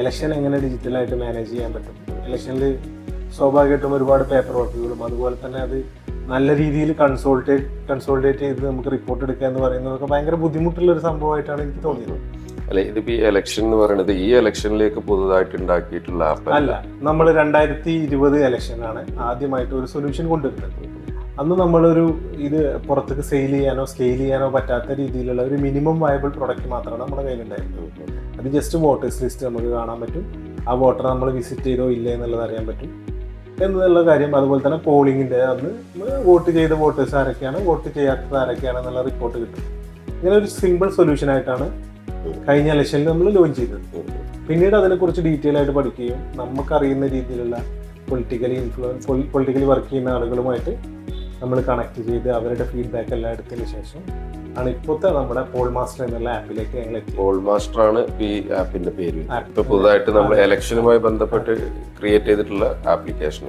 Election എങ്ങനെ ഡിജിറ്റലായിട്ട് manage ചെയ്യാൻ പറ്റും. ഇലക്ഷനിൽ സ്വാഭാവികമായിട്ടും ഒരുപാട് പേപ്പർ വർക്കുകളും അതുപോലെ തന്നെ അത് നല്ല രീതിയിൽ കൺസോൾട്ടേറ്റ് ചെയ്ത് നമുക്ക് റിപ്പോർട്ട് എടുക്കുക എന്ന് പറയുന്നതൊക്കെ ഭയങ്കര ബുദ്ധിമുട്ടുള്ള ഒരു സംഭവമായിട്ടാണ് എനിക്ക് തോന്നിയത്. അല്ല, ഇതിപ്പോ ഈ ഇലക്ഷൻ എന്ന് പറയുന്നത് ഈ ഇലക്ഷനിലേക്ക് പുതുതായിട്ട് ഉണ്ടാക്കിയിട്ടുള്ള ആപ്പ് അല്ല. നമ്മൾ 2020 ഇലക്ഷനാണ് ആദ്യമായിട്ട് ഒരു സൊല്യൂഷൻ കൊണ്ടുവരുന്നത്. അന്ന് നമ്മളൊരു ഇത് പുറത്തേക്ക് സെയിൽ ചെയ്യാനോ സ്കെയിൽ ചെയ്യാനോ പറ്റാത്ത രീതിയിലുള്ള ഒരു മിനിമം വയബിൾ പ്രൊഡക്റ്റ് മാത്രമാണ് നമ്മുടെ കയ്യിലുണ്ടായിരുന്നത്. അത് ജസ്റ്റ് വോട്ടേഴ്സ് ലിസ്റ്റ് നമുക്ക് കാണാൻ പറ്റും, ആ വോട്ടറെ നമ്മൾ വിസിറ്റ് ചെയ്തോ ഇല്ലേ എന്നുള്ളത് അറിയാൻ പറ്റും എന്നുള്ള കാര്യം. അതുപോലെ തന്നെ പോളിങ്ങിൻ്റെ അന്ന് വോട്ട് ചെയ്ത വോട്ടേഴ്സ് ആരൊക്കെയാണ്, വോട്ട് ചെയ്യാത്തത് ആരൊക്കെയാണ് എന്നുള്ള റിപ്പോർട്ട് കിട്ടും. ഇങ്ങനെ ഒരു സിമ്പിൾ സൊല്യൂഷൻ ആയിട്ടാണ് കഴിഞ്ഞ ഇലക്ഷനിൽ നമ്മൾ ലോഞ്ച് ചെയ്തത്. പിന്നീട് അതിനെക്കുറിച്ച് ഡീറ്റെയിൽ ആയിട്ട് പഠിക്കുകയും നമുക്കറിയുന്ന രീതിയിലുള്ള പൊളിറ്റിക്കലി വർക്ക് ചെയ്യുന്ന ആളുകളുമായിട്ട് നമ്മൾ കണക്ട് ചെയ്ത് അവരുടെ ഫീഡ്ബാക്ക് എല്ലാം എടുത്തതിന് ശേഷം ആണ് ഇപ്പോഴത്തെ നമ്മുടെ പോൾ മാസ്റ്റർ എന്നുള്ള ആപ്പിലേക്ക് ഞങ്ങൾ എത്തി. പോൾ മാസ്റ്റർ ആണ് ഈ ആപ്പിന്റെ പേര്. ഇപ്പൊ പുതുതായിട്ട് നമ്മൾ ഇലക്ഷനുമായി ബന്ധപ്പെട്ട് ക്രിയേറ്റ് ചെയ്തിട്ടുള്ള ആപ്ലിക്കേഷൻ.